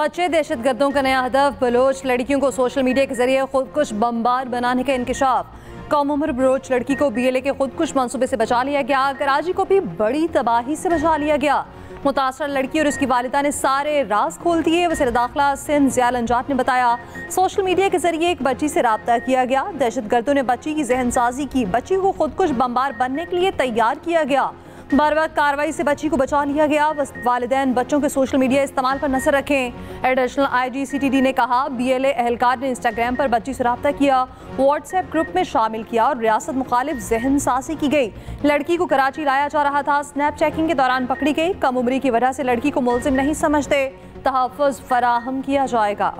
बच्चे दहशतगर्दों का नया हदफ, बलोच लड़कियों को सोशल मीडिया के जरिए खुदकुश बमबार बनाने का इंकशाफ। कम उम्र बलोच लड़की को BLA के खुदकुश मंसूबे से बचा लिया गया। कराची को भी बड़ी तबाही से बचा लिया गया। मुतासर लड़की और उसकी वालिदा ने सारे राज खोल दिए। वज़ीर दाखिला सिंध ज़ियाल अंजात ने बताया, सोशल मीडिया के जरिए एक बच्ची से रब्ता किया गया। दहशतगर्दों ने बच्ची की जहन साजी की। बच्ची को खुदकुश बमबार बनने के लिए तैयार किया गया। बर वक्त कार्रवाई से बच्ची को बचा लिया गया। वालिदैन बच्चों के सोशल मीडिया इस्तेमाल पर नजर रखें। एडिशनल IG CTD ने कहा, BLA एहलकार ने इंस्टाग्राम पर बच्ची से रब्ता किया, व्हाट्सएप ग्रुप में शामिल किया और रियासत मुखालिफ जहन साजी की गई। लड़की को कराची लाया जा रहा था। स्नैप चेकिंग के दौरान पकड़ी गई। कम उम्री की वजह से लड़की को मुलजिम नहीं समझते। तहफ़्फ़ुज़ फराहम किया जाएगा।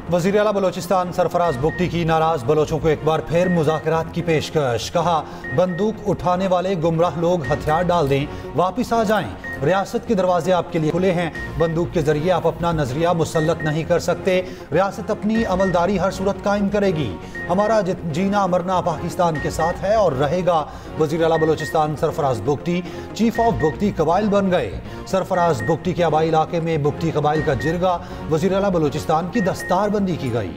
वज़ीर आला बलोचिस्तान सरफराज बुगटी की नाराज बलोचों को एक बार फिर मुज़ाकरात की पेशकश। कहा, बंदूक उठाने वाले गुमराह लोग हथियार डाल दें, वापिस आ जाएं। रियासत के दरवाजे आपके लिए खुले हैं। बंदूक के जरिए आप अपना नजरिया मुसल्लत नहीं कर सकते। रियासत अपनी अमलदारी हर सूरत कायम करेगी। हमारा जीना मरना पाकिस्तान के साथ है और रहेगा। वज़ीर आला बलोचिस्तान सरफराज बुगटी चीफ ऑफ बुगटी कबाइल बन गए। सरफराज बुगटी के आबाई इलाके में बुगटी कबाइल का जिरगा वज़ीर आला बलोचिस्तान की दस्तारबंदी की गई।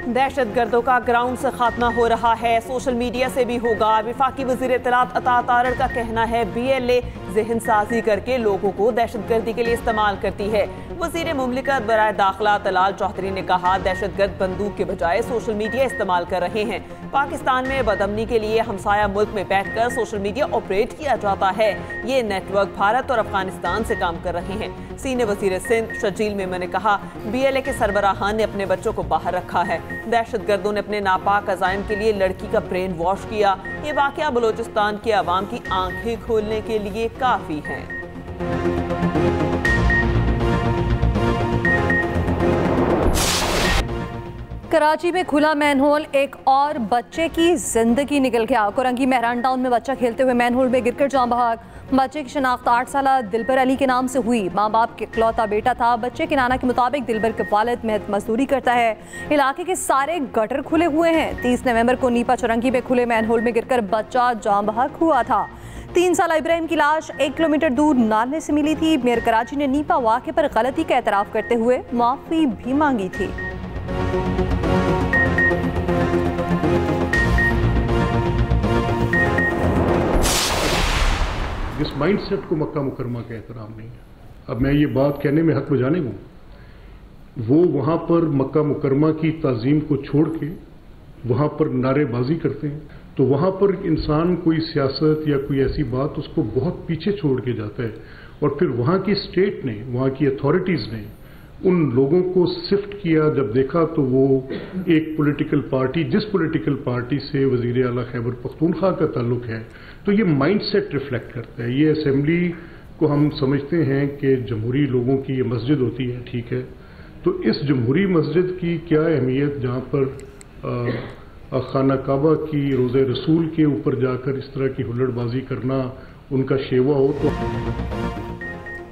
दहशतगर्दों का ग्राउंड से खात्मा हो रहा है, सोशल मीडिया से भी होगा। विफाकी वज़ीर इत्तलात अता तारड़ का कहना है, BLA जहन साजी करके लोगों को दहशतगर्दी के लिए इस्तेमाल करती है। वज़ीर मुमलिकत बराए दाखिला तलाल चौधरी ने कहा, दहशतगर्द बंदूक के बजाय सोशल मीडिया इस्तेमाल कर रहे हैं। पाकिस्तान में बदअमनी के लिए हमसाया मुल्क में बैठकर सोशल मीडिया ऑपरेट किया जाता है। ये नेटवर्क भारत और अफगानिस्तान से काम कर रहे हैं। सीनियर वज़ीर सिंध शजील मेमन ने कहा, BLA के सरबराहान ने अपने बच्चों को बाहर रखा है। दहशतगर्दों ने अपने नापाक अज़ाइम के लिए लड़की का ब्रेन वॉश किया। ये वाक़या बलोचिस्तान की आवाम की आंखें खोलने के लिए काफ़ी है। कराची में खुला मैनहोल, एक और बच्चे की जिंदगी निकल गया। कोरंगी मेहरान टाउन में बच्चा खेलते हुए मैनहोल में गिरकर जान बहक। बच्चे की शनाख्त 8 साल दिलबर अली के नाम से हुई। माँ बाप के इकलौता बेटा था। बच्चे के नाना के मुताबिक दिलबर के वालिद मेहनत मजदूरी करता है। इलाके के सारे गटर खुले हुए हैं। 30 नवंबर को नीपा चौरंगी में खुले मैनहोल में गिरकर बच्चा जान बहक हुआ था। 3 साल इब्राहिम की लाश 1 किलोमीटर दूर नाले से मिली थी। मेयर कराची ने नीपा वाक़े पर गलती का एतराफ़ करते हुए माफ़ी भी मांगी थी। जिस माइंडसेट को मक्का मुकरमा का एहतराम नहीं है, अब मैं ये बात कहने में हक बजाने हूँ, वो वहाँ पर मक्का मुकरमा की ताज़ीम को छोड़ के वहाँ पर नारेबाजी करते हैं, तो वहाँ पर इंसान कोई सियासत या कोई ऐसी बात उसको बहुत पीछे छोड़ के जाता है। और फिर वहाँ की स्टेट ने, वहाँ की अथॉरिटीज़ ने उन लोगों को सिफ्ट किया। जब देखा तो वो एक पॉलिटिकल पार्टी, जिस पॉलिटिकल पार्टी से वज़ीर आला खैबर पख्तूनख्वा का ताल्लुक है, तो ये माइंडसेट रिफ्लेक्ट करता है। ये असेंबली को हम समझते हैं कि जमहूरी लोगों की ये मस्जिद होती है, ठीक है, तो इस जमहूरी मस्जिद की क्या अहमियत जहाँ पर खाना काबा की रोज़े रसूल के ऊपर जाकर इस तरह की हुल्लड़बाजी करना उनका शेवा हो। तो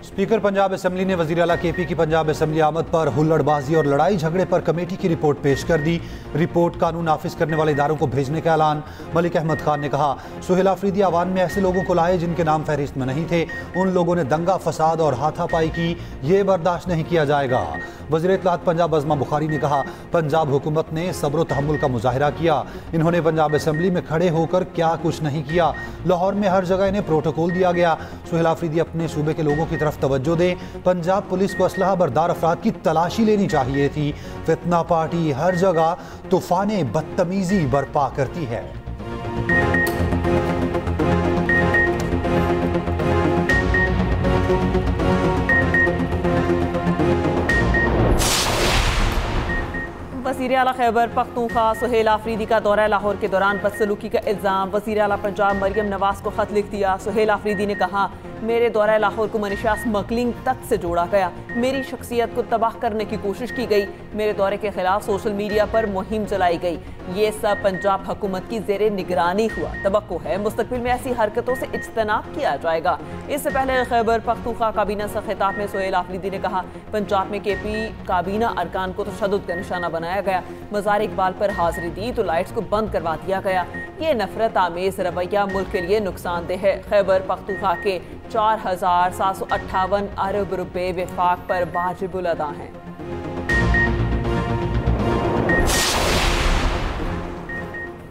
स्पीकर पंजाब असम्बली ने वज़ीर आला KP की पंजाब असम्बली आमद पर हुल्लड़बाजी और लड़ाई झगड़े पर कमेटी की रिपोर्ट पेश कर दी। रिपोर्ट कानून नाफिज करने वाले इदारों को भेजने का ऐलान। मलिक अहमद खान ने कहा, सुहेल आफरीदी आवान में ऐसे लोगों को लाए जिनके नाम फहरिस्त में नहीं थे। उन लोगों ने दंगा फसाद और हाथापाई की, ये बर्दाश्त नहीं किया जाएगा। वज़ीर इत्तलात पंजाब अज़मा बुखारी ने कहा, पंजाब हुकूमत ने सब्र व तहम्मुल का मुजाहिरा किया। इन्होंने पंजाब असम्बली में खड़े होकर क्या कुछ नहीं किया। लाहौर में हर जगह इन्हें प्रोटोकॉल दिया गया। सुहेल आफरीदी अपने सूबे के लोगों की तरफ तवज्जो दें। पंजाब पुलिस को असलहा बरदार अफराद की तलाशी लेनी चाहिए थी। फितना पार्टी हर जगह तूफाने बदतमीजी बर्पा करती है। वज़ीर आला खैबर पख्तूनख्वा सुहेल आफरीदी का दौरा लाहौर के दौरान बदसलूकी का इल्ज़ाम। वज़ीर आला पंजाब मरियम नवाज को खत लिख दिया। सुहेल आफरीदी ने कहा, मेरे दौरा लाहौर को मनीषा स्मगलिंग तक से जोड़ा गया, मेरी शख्सियत को तबाह करने की कोशिश की गई, मेरे दौरे के खिलाफ सोशल मीडिया पर मुहिम चलाई गई। ये सब पंजाब हुकूमत की ज़ेरे निगरानी हुआ। तवक्को है मुस्तकबिल में ऐसी हरकतों से इज्तनाब किया जाएगा। इससे पहले खैबर पख्तूनख्वा काबीना से खिताब में सुहेल आफरीदी ने कहा, पंजाब में KP काबीना अरकान को तशद्दुद का निशाना बनाया गया, मज़ार इकबाल पर हाजिरी दी तो लाइट्स को बंद करवा दिया गया। ये नफरत आमेज रवैया मुल्क के लिए नुकसानदेह है। खैबर पख्तूनख्वा के 4,758 अरब रुपए विफाक पर वाजिबुल अदा हैं।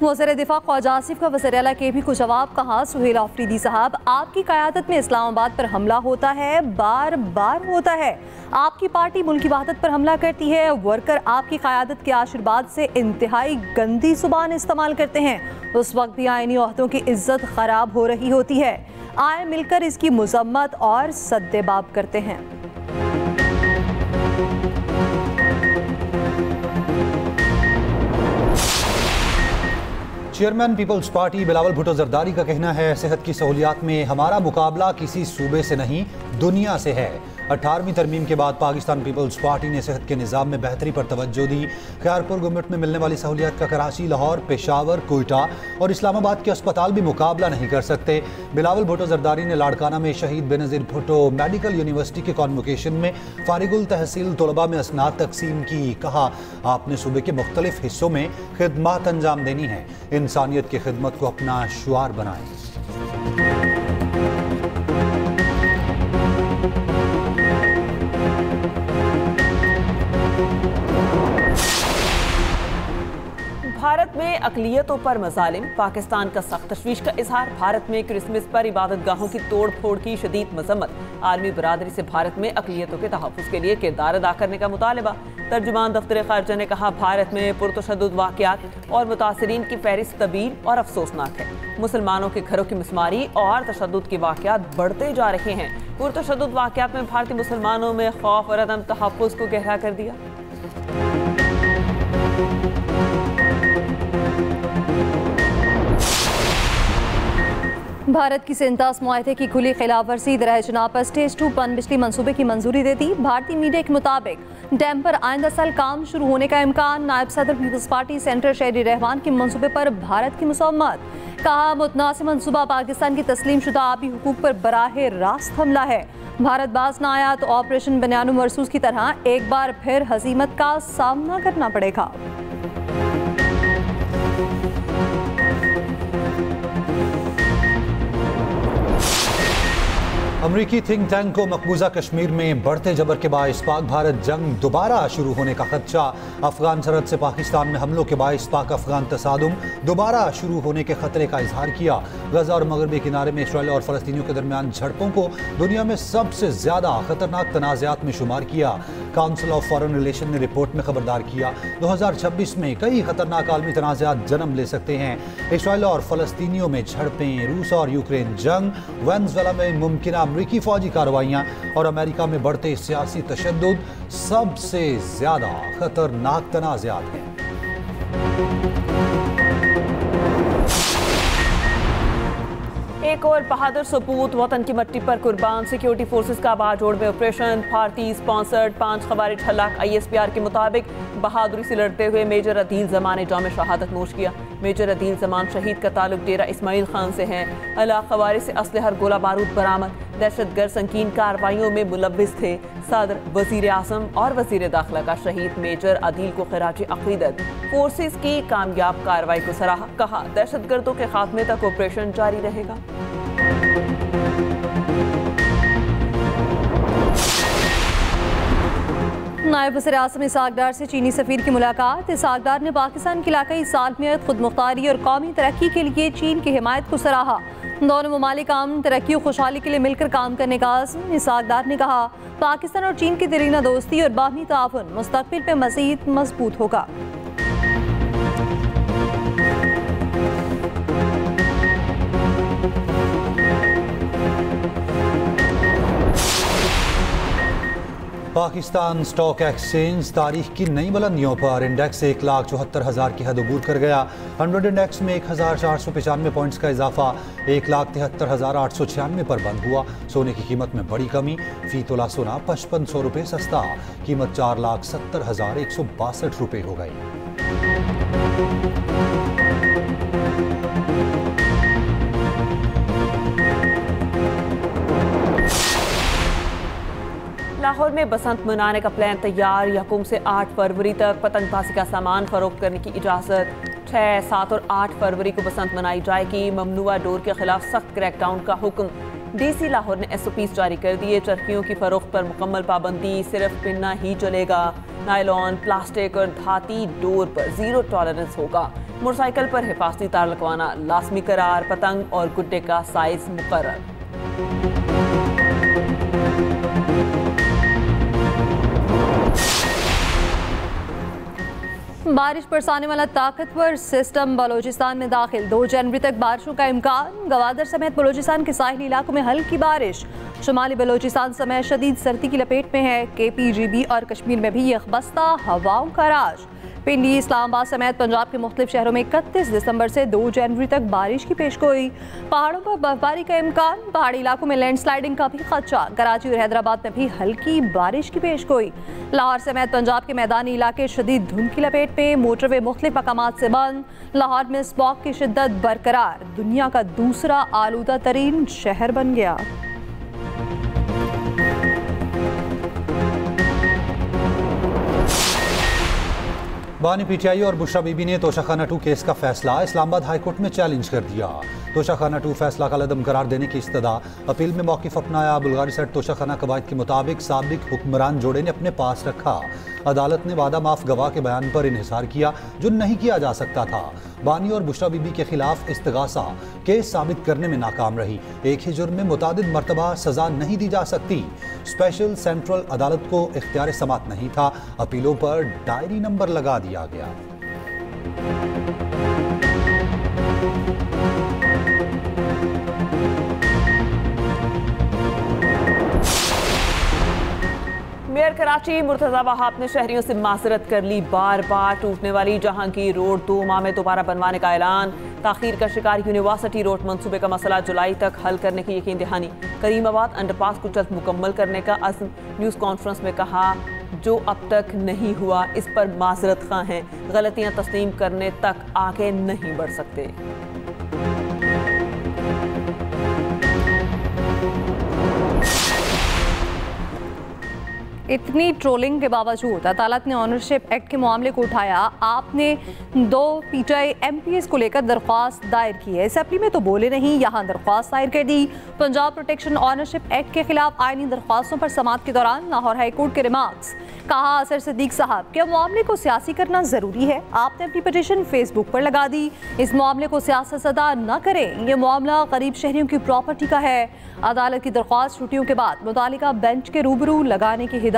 वज़ीर दिफा ख्वाजा आसिफ का वज़ीर आला KP को जवाब। कहा, सुहेल आफरीदी साहब, आपकी क़यादत में इस्लामाबाद पर हमला होता है, बार बार होता है। आपकी पार्टी मुल्क की वहदत पर हमला करती है। वर्कर आपकी क़यादत के आशीर्वाद से इंतहाई गंदी ज़ुबान इस्तेमाल करते हैं। उस वक्त भी आईनी ओहदों की इज्जत ख़राब हो रही होती है। आए मिलकर इसकी मुज़म्मत और सद्देबाब करते हैं। Chairman peoples party Bilawal Bhutto Zardari का कहना है, सेहत की सहूलियात में हमारा मुकाबला किसी सूबे से नहीं, दुनिया से है। 18वीं तरमीम के बाद पाकिस्तान पीपल्स पार्टी ने सेहत के निज़ाम में बेहतरी पर तवज्जो दी। ख़ैरपुर गवर्नमेंट में मिलने वाली सहूलियात का कराची, लाहौर, पेशावर, कोयटा और इस्लामाबाद के अस्पताल भी मुकाबला नहीं कर सकते। बिलावल भुट्टो जरदारी ने लाड़काना में शहीद बेनज़ीर भुट्टो मेडिकल यूनिवर्सिटी के कॉन्वोकेशन में फारिगुल तहसील तलबा में असनाद तकसीम की। कहा, आपने सूबे के मुख्तलिफ हिस्सों में खिदमत अंजाम देनी है, इंसानियत की खिदमत को अपना शुआर बनाएं। भारत में अक़लियतों पर मज़ालिम, पाकिस्तान का सख्त तशवीश का इजहार। भारत में क्रिसमस पर इबादत गाहों की तोड़ फोड़ की शदीद मजम्मत। आलमी बरादरी से भारत में अक़लियतों के तहफ़्फ़ुज़ के लिए किरदार अदा करने का मुतालबा। तर्जुमान दफ्तर ख़ारजा ने कहा, भारत में पुरतशद्दुद वाक़यात और मुतासिरीन की फहरिस्त तवील और अफसोसनाक है। मुसलमानों के घरों की मिसमारी और तशद्दुद के वाक़यात बढ़ते जा रहे हैं। पुरतशद्दुद वाक़यात में भारतीय मुसलमानों में खौफ और अदम तहफ़्फ़ुज़ को गहरा कर दिया। भारत की सेंतास मुआहदे की खुली खिलाफवर्जी दरिया चनाब पर स्टेज 2 पन बिजली मंसूबे की मंजूरी दे दी। भारतीय मीडिया के मुताबिक डैम पर आइंदा साल काम शुरू होने का इम्कान। नायब सदर पीपल्स पार्टी सेंटर शहरी रहमान के मंसूबे पर भारत की मुसम्मत। कहा, मुतनासिब मंसूबा पाकिस्तान की तस्लीम शुदा आबी हुकूक पर बराह रास्त हमला है। भारत बाज न आया तो ऑपरेशन बनियानो मरसूस की तरह एक बार फिर हजीमत का सामना करना पड़ेगा। अमरीकी थिंक टैंक को मकबूजा कश्मीर में बढ़ते जबर के बाइस पाक भारत जंग दोबारा शुरू होने का खदशा। अफगान सरहद से पाकिस्तान में हमलों के बाइस पाक अफगान तसादुम दोबारा शुरू होने के खतरे का इजहार किया। गजा और मगरबी किनारे में इसराइल और फलस्तीनियों के दरमियान झड़पों को दुनिया में सबसे ज्यादा खतरनाक तनाज़ात में शुमार किया। काउंसिल ऑफ फॉरेन रिलेशन ने रिपोर्ट में खबरदार किया, 2026 में कई खतरनाक आलमी तनाज़ात जन्म ले सकते हैं। इसराइल और फलस्तीनियों में झड़पें, रूस और यूक्रेन जंग, वेनेज़ुएला में मुमकिन अमरीकी फौजी कार्रवाइयाँ और अमेरिका में बढ़ते सियासी तशद्दुद सबसे ज्यादा खतरनाक तनाज़ात हैं। एक और बहादुर सपूत वतन की मट्टी पर कुर्बान। सिक्योरिटी फोर्सेस का बाजोड़ में ऑपरेशन। भारतीय स्पॉन्सर्ड 5 खवारिज हलाक। ISPR के मुताबिक बहादुरी से लड़ते हुए मेजर अदील जमान ने जाम शहादत नोश किया। मेजर अदील जमान शहीद का ताल्लुक डेरा इस्माइल खान से है। अला खवारिज से असलहा और गोला बारूद बरामद। दहशतगर्द संकीन कार्रवाइयों में मुलव्विस थे। सदर, वजीर आज़म और वजीर दाखिला का शहीद मेजर अदील को खिराज अकीदत। फोर्सेस की कामयाब कार्रवाई को सराहा। कहा, दहशतगर्दों के खात्मे तक ऑपरेशन जारी रहेगा। नायब वज़ीर आज़म इसाक डार से चीनी सफ़ीर की मुलाकात। इसाक डार ने पाकिस्तान की इलाकाई सालमियत, खुदमुख्तारी और कौमी तरक्की के लिए चीन की हिमायत को सराहा। दोनों ममालिक अमन, तरक्की और खुशहाली के लिए मिलकर काम करने का आज़म। इसाक डार ने कहा, पाकिस्तान और चीन की दरीना दोस्ती और बाहमी ताउन मुस्तक़बिल पे मज़ीद मजबूत होगा। पाकिस्तान स्टॉक एक्सचेंज तारीख की नई बुलंदियों पर इंडेक्स 1,74,000 की हद अबूर कर गया। 100 इंडेक्स में 1,495 पॉइंट्स का इजाफा 1,73,896 पर बंद हुआ। सोने की कीमत में बड़ी कमी, फी तोला सोना 5500 रुपये सस्ता, कीमत 4,70,162 रुपये हो गई। लाहौर में बसंत मनाने का प्लान तैयार। यकूम से 8 फरवरी तक पतंगबाजी का सामान फरोख्त करने की इजाज़त। 6, 7 और 8 फरवरी को बसंत मनाई जाएगी। ममनुआ डोर के खिलाफ सख्त क्रैकडाउन का हुक्म। DC लाहौर ने SOPs जारी कर दिए। चरखियों की फरोख्त पर मुकम्मल पाबंदी, सिर्फ पिनना ही चलेगा। नायलॉन, प्लास्टिक और धाती डोर पर 0 टॉलरेंस होगा। मोटरसाइकिल पर हिफाजती तार लगवाना लाजमी करार। पतंग और गुड्डे का साइज मुकर्रर। बारिश बरसाने वाला ताकतवर सिस्टम बलोचिस्तान में दाखिल। 2 जनवरी तक बारिशों का इम्कान। गवादर समेत बलोचिस्तान के साहिली इलाकों में हल्की बारिश। शुमाली बलोचिस्तान समेत शदीद सर्दी की लपेट में है। KPGB और कश्मीर में भी यकबस्ता हवाओं का राज। पिंडी, इस्लामाबाद समेत पंजाब के मुख्तलिफ शहरों में 31 दिसंबर से 2 जनवरी तक बारिश की पेशगोई। पहाड़ों पर बर्फबारी का इम्कान। पहाड़ी इलाकों में लैंडस्लाइडिंग का भी खदशा। कराची और हैदराबाद में भी हल्की बारिश की पेशगोई। लाहौर समेत पंजाब के मैदानी इलाके शदीद धुंध की लपेट में। मोटरवे मुख्तलिफ मकामात से बंद। लाहौर में स्मॉग की शिद्दत बरकरार। दुनिया का दूसरा आलूदा तरीन शहर बन गया। बानी PTI और बुशरा बीबी ने तोशाखाना 2 केस का फैसला इस्लामाबाद हाई कोर्ट में चैलेंज कर दिया। तोशाखाना 2 फैसला का लदम करार देने की इस्तदा। अपील में मौक़िफ़ अपनाया। बुल्गारी सेट तोशाखाना कवायद के मुताबिक साबिक हुक्मरान जोड़े ने अपने पास रखा। अदालत ने वादा माफ गवाह के बयान पर इन्हिसार किया जो नहीं किया जा सकता था। बानी और बुशरा बीबी के खिलाफ इस्तिगासा केस साबित करने में नाकाम रही। एक ही जुर्म में मुतादिद मरतबा सजा नहीं दी जा सकती। स्पेशल सेंट्रल अदालत को इख्तियार समात नहीं था। अपीलों पर डायरी नंबर लगा दिया गया। मेयर कराची मुर्तज़ा वहाब ने शहरियों से माजरत कर ली। बार बार टूटने वाली जहांगीर रोड 2 माह में दोबारा बनवाने का ऐलान। ताखीर का शिकार यूनिवर्सिटी रोड मंसूबे का मसला जुलाई तक हल करने की यकीन दहानी। करीमाबाद अंडरपास को जल्द मुकम्मल करने का अज़्म। न्यूज़ कॉन्फ्रेंस में कहा जो अब तक नहीं हुआ इस पर माजरत खां हैं। गलतियां तस्लीम करने तक आगे नहीं बढ़ सकते। इतनी ट्रोलिंग के बावजूद अदालत ने ऑनरशिप एक्ट के मामले को उठाया। आपने 2 PTI MPs को लेकर दरख्वास्त दायर की है। असेंबली में तो बोले नहीं, यहाँ दरख्वास्त दायर कर दी। पंजाब प्रोटेक्शन ऑनरशिप एक्ट के खिलाफ आईनी दरख्वास्तों पर समाअत के दौरान लाहौर हाई कोर्ट के रिमार्क्स। कहा असर सिद्दीक साहब, क्या मामले को सियासी करना जरूरी है? आपने अपनी पिटीशन फेसबुक पर लगा दी। इस मामले को सियासतज़दा न करें। ये मामला गरीब शहरियों की प्रॉपर्टी का है। अदालत की दरख्वास्त छुट्टियों के बाद मुतालिका बेंच के रूबरू लगाने की हिदायत।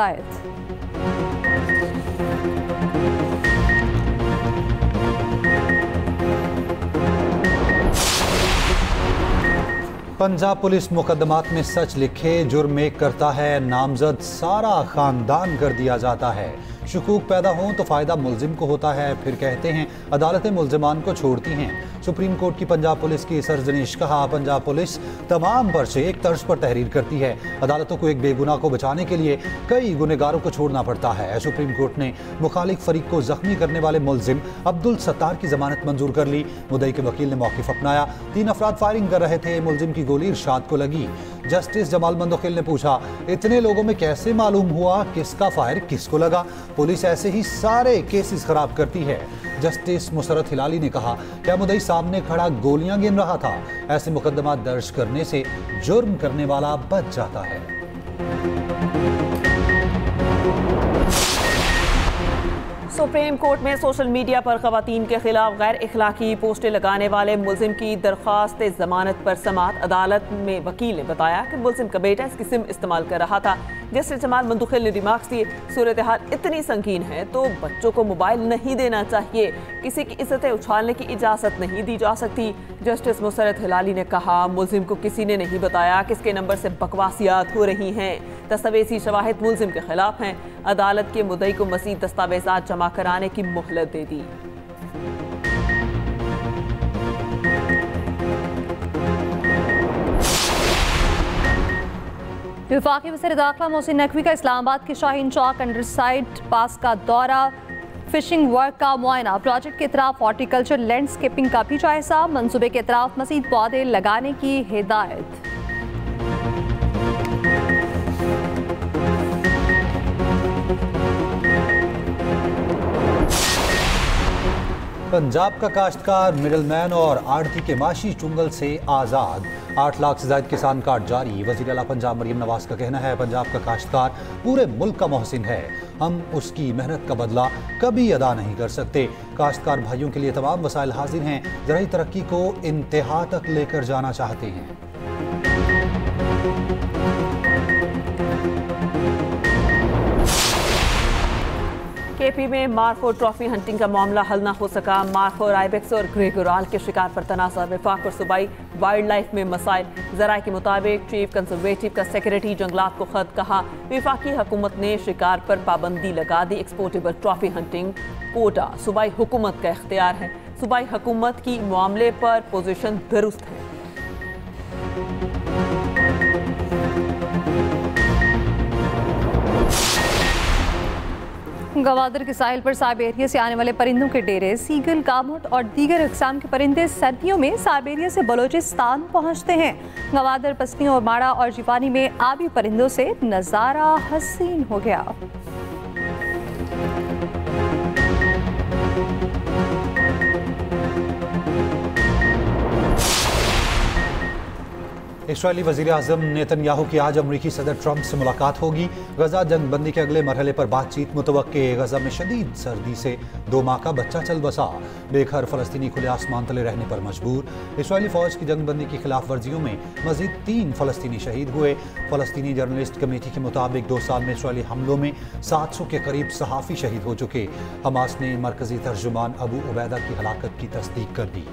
पंजाब पुलिस मुकदमात में सच लिखे जुर्म एक करता है, नामजद सारा खानदान कर दिया जाता है। शुकूक पैदा हों तो फ़ायदा मुल्जिम को होता है, फिर कहते हैं अदालतें मुल्जिमान को छोड़ती हैं। सुप्रीम कोर्ट की पंजाब पुलिस की सरजनिश। कहा पंजाब पुलिस तमाम पर्चे एक तर्ज पर तहरीर करती है। अदालतों को एक बेगुनाह को बचाने के लिए कई गुनहगारों को छोड़ना पड़ता है। सुप्रीम कोर्ट ने मुखालिफ फरीक को जख्मी करने वाले मुल्जिम अब्दुल सत्तार की जमानत मंजूर कर ली। मुद्दई के वकील ने मौक़िफ़ अपनाया। 3 अफराद फायरिंग कर रहे थे। मुल्जिम की गोली इरशाद को लगी। जस्टिस जमाल मंदोखिल ने पूछा इतने लोगों में कैसे मालूम हुआ किसका फायर किसको लगा? पुलिस ऐसे ही सारे केसेस खराब करती है। जस्टिस मुसरत हिलाली ने कहा क्या मुद्दई सामने खड़ा गोलियां गिन रहा था? ऐसे मुकदमा दर्ज करने से जुर्म करने वाला बच जाता है। सुप्रीम कोर्ट में सोशल मीडिया पर खवातीन के खिलाफ गैर इखलाकी पोस्टें लगाने वाले मुल्जिम की दरख्वास्त जमानत पर समाअत। अदालत में वकील ने बताया कि मुल्जिम का बेटा इसकी सिम इस्तेमाल कर रहा था। जस्टिस जमाल मंदोखिल ने रिमार्क्स दिए सूरत हाल इतनी संगीन है तो बच्चों को मोबाइल नहीं देना चाहिए। किसी की इज्जतें उछालने की इजाज़त नहीं दी जा सकती। जस्टिस मुसरत हिलाली ने कहा मुल्जिम को किसी ने नहीं बताया किसके नंबर से बकवासियात हो रही हैं। दस्तावेजी शवाहिद मुल्जिम के खिलाफ हैं। अदालत के मुद्दई को मज़ीद दस्तावेजात जमा कराने की मोहलत दे दी। वफाकी वज़ीर दाखिला मोहसिन नकवी का इस्लामाबाद के शाहीन चौक अंडरसाइड पास का दौरा, फिशिंग वर्क का मुआयना, प्रोजेक्ट के इतराफ हॉर्टिकल्चर लैंडस्केपिंग का भी जायजा, मंसूबे के इतराफ मज़ीद पौधे लगाने की हिदायत। पंजाब का काश्तकार मिडलमैन और आड़ती के माशी चुंगल से आज़ाद, 8 लाख से ज्यादा किसान कार्ड जारी। वज़ीर आला पंजाब मरियम नवाज का कहना है पंजाब का काश्तकार पूरे मुल्क का मोहसिन है, हम उसकी मेहनत का बदला कभी अदा नहीं कर सकते। काश्तकार भाइयों के लिए तमाम वसाइल हाजिर हैं, ज़राई तरक्की को इंतहा तक लेकर जाना चाहते हैं। केपी में मार्को ट्रॉफी हंटिंग का मामला हल न हो सका। मार्को, आइबेक्स और ग्रेगोराल के शिकार पर तनाज़ा, वफाक और सूबाई वाइल्ड लाइफ में मसाइल। ज़राए के मुताबिक चीफ कंजर्वेटिव का सेक्रेटरी जंगलात को खत, कहा वफाकी हुकूमत ने शिकार पर पाबंदी लगा दी। एक्सपोर्टेबल ट्रॉफी हंटिंग कोटा सूबाई हुकूमत का इख्तियार है। सूबाई हुकूमत की मामले पर पोजीशन दुरुस्त है। गवादर के साहिल पर साइबेरिया से आने वाले परिंदों के डेरे, सीगल, गामुट और दीगर अक़साम के परिंदे सर्दियों में साइबेरिया से बलोचिस्तान पहुंचते हैं। गवादर, पसनी और माड़ा और जिवानी में आबी परिंदों से नज़ारा हसीन हो गया। इस्राएली वज़ीर आज़म नेतन्याहू की आज अमरीकी सदर ट्रंप से मुलाकात होगी। गजा जंग बंदी के अगले मरहले पर बातचीत मुतवक्के। गजा में शदीद सर्दी से 2 माह का बच्चा चल बसा। बेघर फ़लस्तीनी खुले आसमान तले रहने पर मजबूर। इस्राएली फ़ौज की जंग बंदी की खिलाफ वर्जियों में मज़ीद 3 फ़लस्तीनी शहीद हुए। फ़लस्तीनी जर्नलिस्ट कमेटी के मुताबिक 2 साल में इस्राएली हमलों में 700 के करीब सहाफ़ी शहीद हो चुके। हमास ने मरकज़ी तर्जुमान अबू उबैदा की हलाकत की तस्दीक कर दी।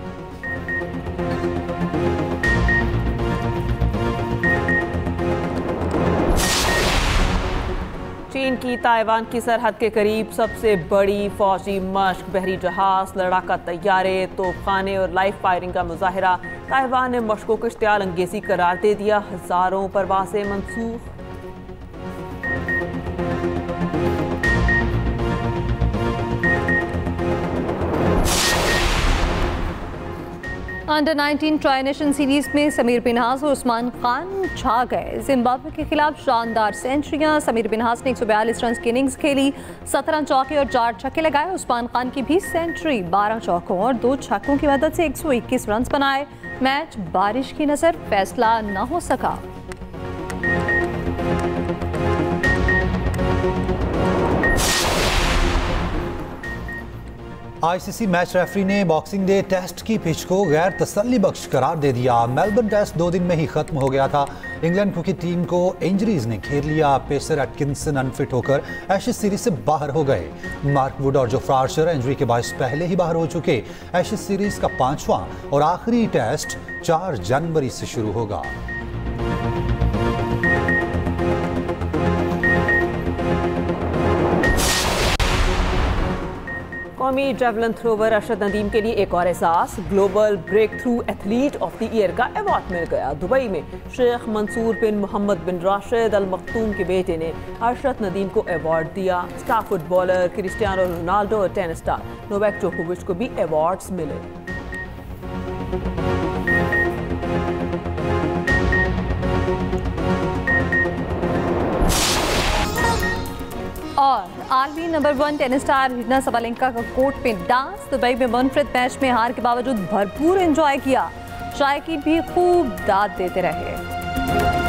चीन की ताइवान की सरहद के करीब सबसे बड़ी फौजी मश्क, बहरी जहाज, लड़ाका तैयारे, तोपखाने और लाइव फायरिंग का मुजाहरा। ताइवान ने मश्कों को इश्तियाल अंगेज़ी करार दे दिया। हज़ारों परवाज़ें मनसूख। अंडर 19 ट्राई नेशन सीरीज में समीर बिनहास और उस्मान खान छा गए। जिम्बाब्वे के खिलाफ शानदार सेंचुरियां। समीर बिनहास ने 142 रन की इनिंग्स खेली, 17 चौके और 4 छक्के लगाए। उस्मान खान की भी सेंचुरी, 12 चौकों और 2 छक्कों की मदद से 121 रन बनाए। मैच बारिश की नजर फैसला न हो सका। आईसीसी मैच रेफरी ने बॉक्सिंग डे टेस्ट की पिच को गैर तसल्ली बख्श करार दे दिया। मेलबर्न टेस्ट 2 दिन में ही खत्म हो गया था। इंग्लैंड क्रिकेट टीम को इंजरीज ने घेर लिया। पेसर एटकिंसन अनफिट होकर एशेज सीरीज से बाहर हो गए। मार्क वुड और जोफ्रा आर्चर इंजरी के बायस पहले ही बाहर हो चुके। एशेज सीरीज का 5वां और आखिरी टेस्ट 4 जनवरी से शुरू होगा। कौमी जेवलिन थ्रोवर अरशद नदीम के लिए एक और एहसास, global breakthrough athlete of the year का अवार्ड मिल गया। दुबई में शेख मंसूर बिन मोहम्मद बिन राशिद अल मखतूम के बेटे ने अरशद नदीम को अवार्ड दिया। स्टार फुटबॉलर क्रिस्टियानो रोनाल्डो और टेनिस स्टार नोवाक जोकोविच को भी अवार्ड्स मिले। और आलमी number 1 tennis star Reena Sabalenka का कोर्ट पे डांस। दुबई में मुनफरिद मैच में हार के बावजूद भरपूर एंजॉय किया। शायकीन भी खूब दाद देते रहे।